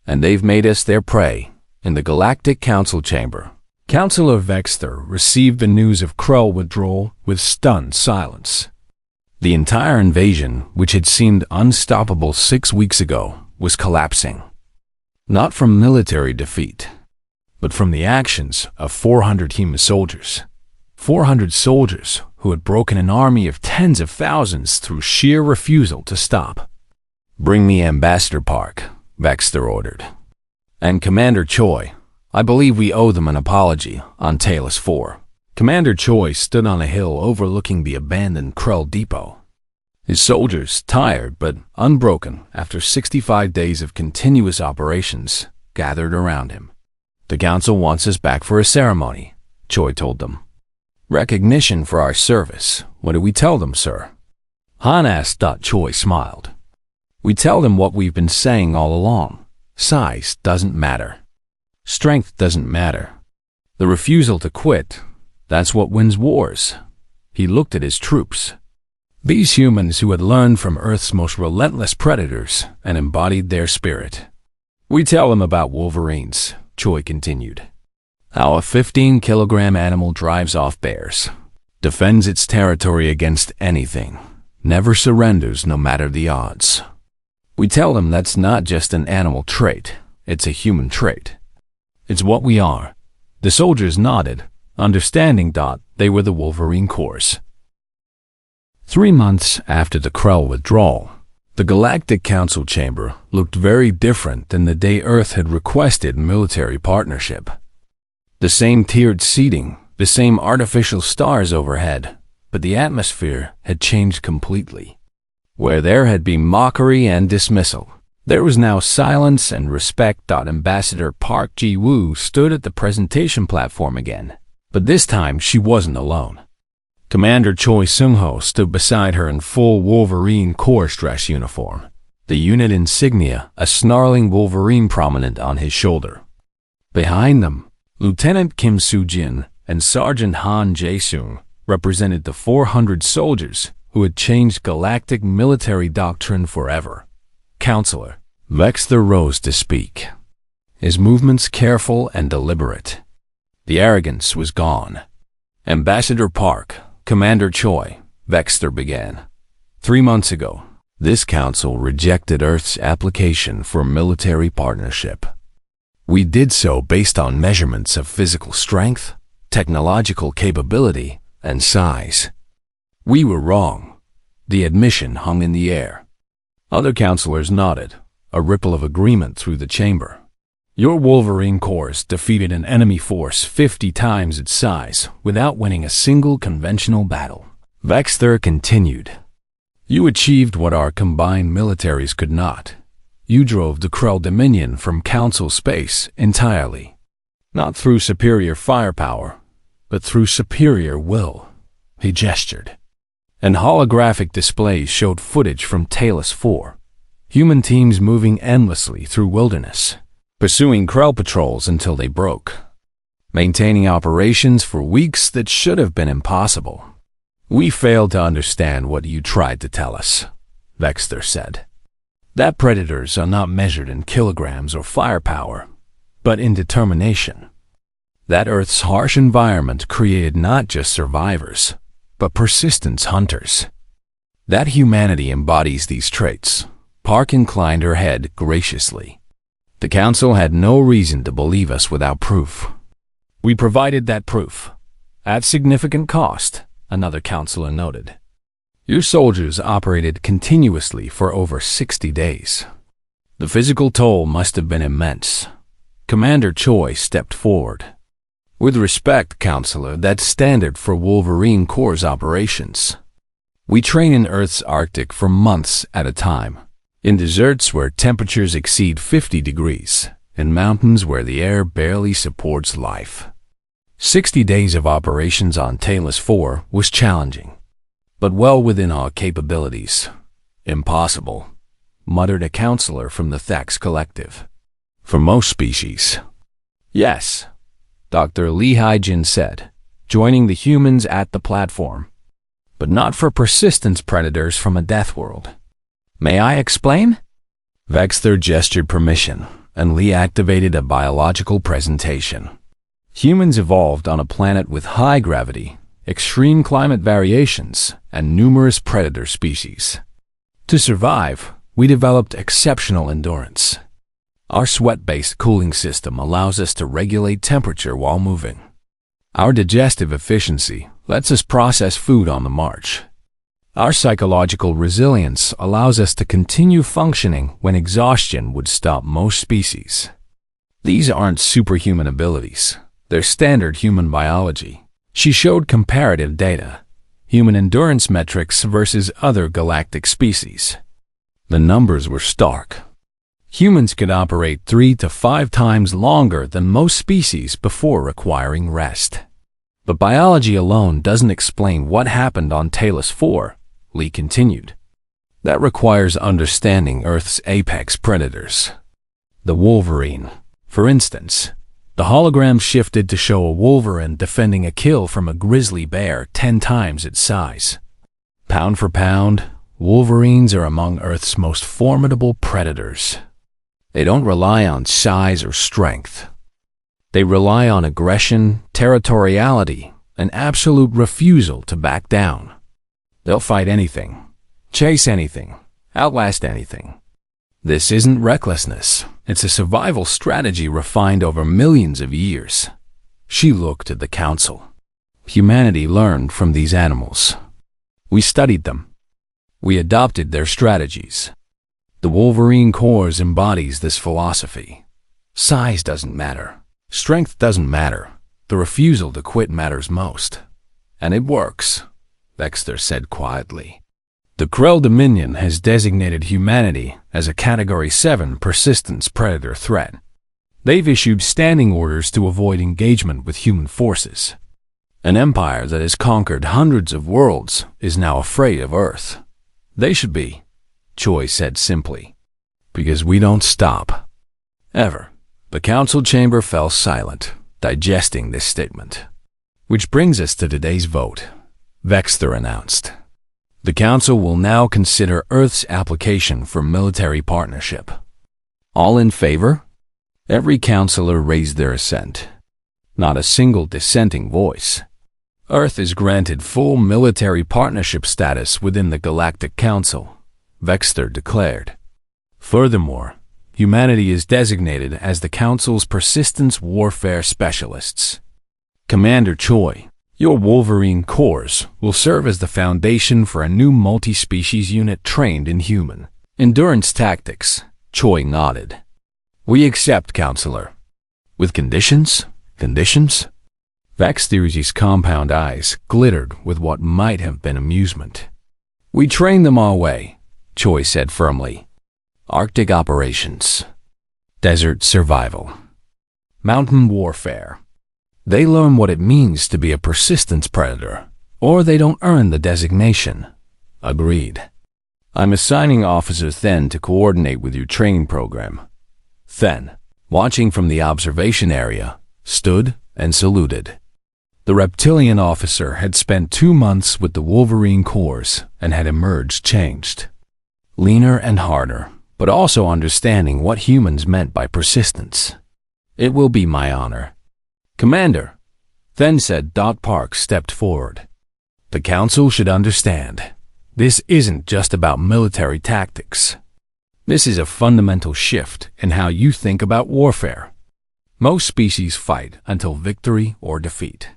Speaker 1: And they've made us their prey." In the Galactic Council chamber, Councilor Vexter received the news of Krell withdrawal with stunned silence. The entire invasion, which had seemed unstoppable 6 weeks ago, was collapsing. Not from military defeat, but from the actions of 400 human soldiers. 400 soldiers who had broken an army of tens of thousands through sheer refusal to stop. "Bring me Ambassador Park," Vexter ordered. "And Commander Choi. I believe we owe them an apology on Talos 4. Commander Choi stood on a hill overlooking the abandoned Krell depot. His soldiers, tired but unbroken after 65 days of continuous operations, gathered around him. "The council wants us back for a ceremony," Choi told them. "Recognition for our service. What do we tell them, sir?" Han asked. Choi smiled. "We tell them what we've been saying all along. Size doesn't matter. Strength doesn't matter. The refusal to quit, that's what wins wars." He looked at his troops. These humans who had learned from Earth's most relentless predators and embodied their spirit. "We tell them about wolverines," Choi continued. "How a 15-kilogram animal drives off bears, defends its territory against anything, never surrenders no matter the odds. We tell them that's not just an animal trait, it's a human trait. It's what we are." The soldiers nodded, understanding they were the Wolverine Corps. 3 months after the Krell withdrawal, the Galactic Council chamber looked very different than the day Earth had requested military partnership. The same tiered seating, the same artificial stars overhead, but the atmosphere had changed completely. Where there had been mockery and dismissal, there was now silence and respect. Ambassador Park Ji-woo stood at the presentation platform again, but this time she wasn't alone. Commander Choi Seung-ho stood beside her in full Wolverine Corps dress uniform, the unit insignia, a snarling wolverine prominent on his shoulder. Behind them, Lieutenant Kim Soo-jin and Sergeant Han Jae-sung represented the 400 soldiers who had changed galactic military doctrine forever. "Counselor." Vexter rose to speak, his movements careful and deliberate. The arrogance was gone. "Ambassador Park, Commander Choi," Vexter began. 3 months ago, this council rejected Earth's application for military partnership. We did so based on measurements of physical strength, technological capability, and size. We were wrong. The admission hung in the air. Other counselors nodded, a ripple of agreement through the chamber. "Your Wolverine Corps defeated an enemy force 50 times its size without winning a single conventional battle," Vexter continued. "You achieved what our combined militaries could not. You drove the Krell Dominion from Council space entirely, not through superior firepower, but through superior will." He gestured. And holographic displays showed footage from Talos 4, human teams moving endlessly through wilderness, pursuing Krell patrols until they broke, maintaining operations for weeks that should have been impossible. "We failed to understand what you tried to tell us," Vexter said. "That predators are not measured in kilograms or firepower, but in determination. That Earth's harsh environment created not just survivors, but persistence hunters. That humanity embodies these traits." Park inclined her head graciously. "The council had no reason to believe us without proof. We provided that proof, at significant cost," another counselor noted. "Your soldiers operated continuously for over 60 days. The physical toll must have been immense." Commander Choi stepped forward. "With respect, Counselor, that's standard for Wolverine Corps operations. We train in Earth's Arctic for months at a time, in deserts where temperatures exceed 50 degrees, in mountains where the air barely supports life. 60 days of operations on Talos 4 was challenging, but well within our capabilities. Impossible," muttered a counselor from the Thax Collective. "For most species." "Yes," Dr. Lee Hai-jin said, joining the humans at the platform. "But not for persistence predators from a death world." "May I explain?" Vexter gestured permission, and Lee activated a biological presentation. Humans evolved on a planet with high gravity, extreme climate variations, and numerous predator species. To survive, we developed exceptional endurance. Our sweat-based cooling system allows us to regulate temperature while moving. Our digestive efficiency lets us process food on the march. Our psychological resilience allows us to continue functioning when exhaustion would stop most species. These aren't superhuman abilities. They're standard human biology. She showed comparative data, human endurance metrics versus other galactic species. The numbers were stark. Humans could operate 3 to 5 times longer than most species before requiring rest. But biology alone doesn't explain what happened on Talos 4, Lee continued. That requires understanding Earth's apex predators. The wolverine, for instance. The hologram shifted to show a wolverine defending a kill from a grizzly bear 10 times its size. Pound for pound, wolverines are among Earth's most formidable predators. They don't rely on size or strength. They rely on aggression, territoriality, and absolute refusal to back down. They'll fight anything, chase anything, outlast anything. This isn't recklessness. It's a survival strategy refined over millions of years. She looked at the council. Humanity learned from these animals. We studied them. We adopted their strategies. The Wolverine Corps embodies this philosophy. Size doesn't matter. Strength doesn't matter. The refusal to quit matters most. And it works, Vexter said quietly. The Krell Dominion has designated humanity as a Category 7 persistence predator threat. They've issued standing orders to avoid engagement with human forces. An empire that has conquered hundreds of worlds is now afraid of Earth. They should be, Choi said simply, because we don't stop. Ever. The council chamber fell silent, digesting this statement. Which brings us to today's vote, Vexter announced. The council will now consider Earth's application for military partnership. All in favor? Every councilor raised their assent. Not a single dissenting voice. Earth is granted full military partnership status within the Galactic Council, Vexter declared. Furthermore, humanity is designated as the Council's persistence warfare specialists. Commander Choi, your Wolverine Corps will serve as the foundation for a new multi-species unit trained in human endurance tactics, Choi nodded. We accept, Counselor. With conditions? Conditions? Vexter's compound eyes glittered with what might have been amusement. We train them our way, Choi said firmly. Arctic operations. Desert survival. Mountain warfare. They learn what it means to be a persistence predator, or they don't earn the designation. Agreed. I'm assigning officers then to coordinate with your training program. Then, watching from the observation area, stood and saluted. The reptilian officer had spent 2 months with the Wolverine Corps and had emerged changed. Leaner and harder, but also understanding what humans meant by persistence. It will be my honor. Commander, then said Park stepped forward. The council should understand. This isn't just about military tactics. This is a fundamental shift in how you think about warfare. Most species fight until victory or defeat.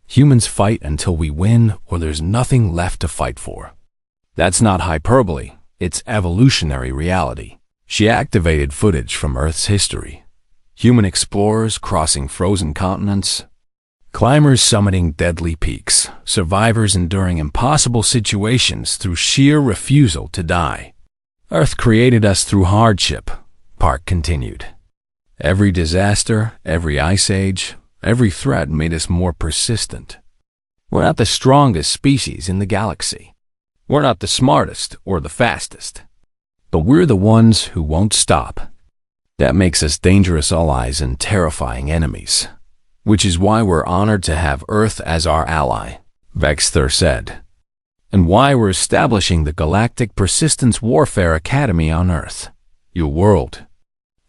Speaker 1: Humans fight until we win or there's nothing left to fight for. That's not hyperbole, it's evolutionary reality. She activated footage from Earth's history. Human explorers crossing frozen continents, climbers summiting deadly peaks, survivors enduring impossible situations through sheer refusal to die. Earth created us through hardship, Park continued. Every disaster, every ice age, every threat made us more persistent. We're not the strongest species in the galaxy. We're not the smartest or the fastest. But we're the ones who won't stop. That makes us dangerous allies and terrifying enemies. Which is why we're honored to have Earth as our ally, Vexter said. And why we're establishing the Galactic Persistence Warfare Academy on Earth. Your world,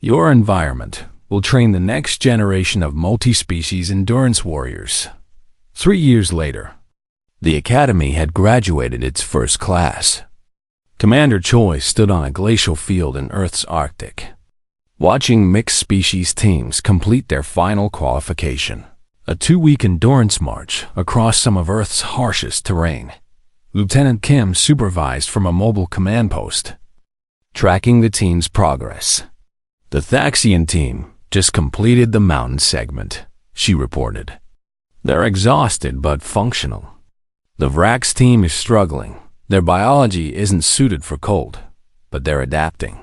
Speaker 1: your environment, will train the next generation of multi-species endurance warriors. 3 years later, the Academy had graduated its first class. Commander Choi stood on a glacial field in Earth's Arctic. watching mixed species teams complete their final qualification. A 2-week endurance march across some of Earth's harshest terrain. Lieutenant Kim supervised from a mobile command post, tracking the team's progress. The Thaxian team just completed the mountain segment, she reported. They're exhausted but functional. The Vrax team is struggling. Their biology isn't suited for cold, but they're adapting.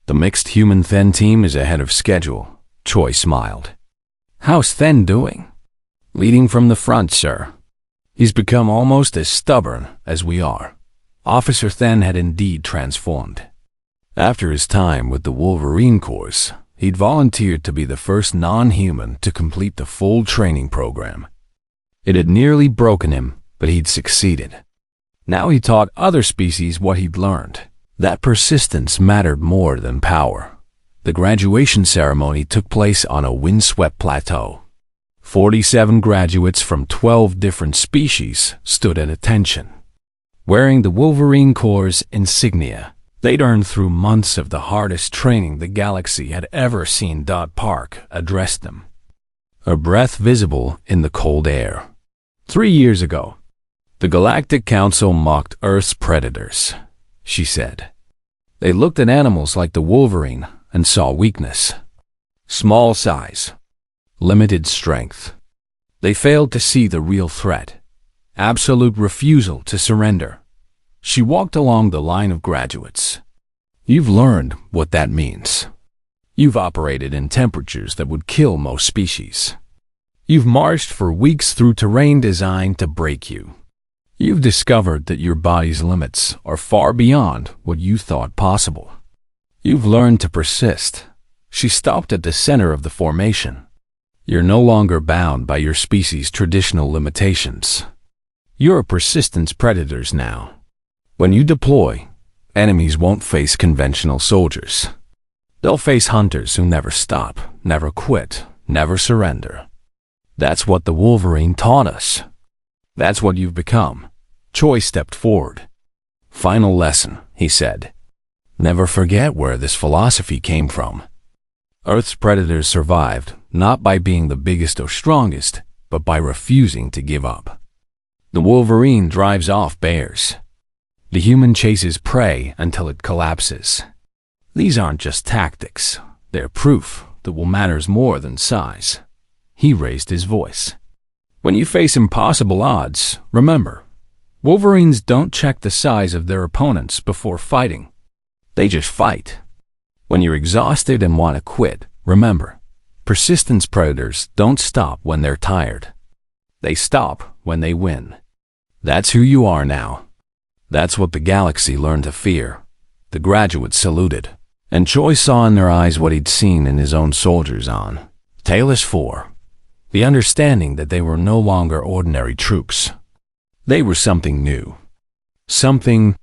Speaker 1: The mixed human Then team is ahead of schedule, Choi smiled. How's Then doing? Leading from the front, sir. He's become almost as stubborn as we are. Officer Then had indeed transformed. After his time with the Wolverine Corps, he'd volunteered to be the first non-human to complete the full training program. It had nearly broken him, but he'd succeeded. Now he taught other species what he'd learned. That persistence mattered more than power. The graduation ceremony took place on a windswept plateau. 47 graduates from 12 different species stood at attention. Wearing the Wolverine Corps' insignia, they'd earned through months of the hardest training the galaxy had ever seen. Park addressed them, her breath visible in the cold air. 3 years ago, the Galactic Council mocked Earth's predators, she said. They looked at animals like the wolverine and saw weakness. Small size, limited strength. They failed to see the real threat. Absolute refusal to surrender. She walked along the line of graduates. You've learned what that means. You've operated in temperatures that would kill most species. You've marched for weeks through terrain designed to break you. You've discovered that your body's limits are far beyond what you thought possible. You've learned to persist. She stopped at the center of the formation. You're no longer bound by your species' traditional limitations. You're persistent predators now. When you deploy, enemies won't face conventional soldiers. They'll face hunters who never stop, never quit, never surrender. That's what the Wolverine taught us. That's what you've become. Choi stepped forward. Final lesson, he said. Never forget where this philosophy came from. Earth's predators survived, not by being the biggest or strongest, but by refusing to give up. The Wolverine drives off bears. The human chases prey until it collapses. These aren't just tactics. They're proof that what matters more than size. He raised his voice. When you face impossible odds, remember, Wolverines don't check the size of their opponents before fighting. They just fight. When you're exhausted and want to quit, remember, persistence predators don't stop when they're tired. They stop when they win. That's who you are now. That's what the galaxy learned to fear. The graduates saluted, and Choi saw in their eyes what he'd seen in his own soldiers on Talos 4. The understanding that they were no longer ordinary troops. They were something new. Something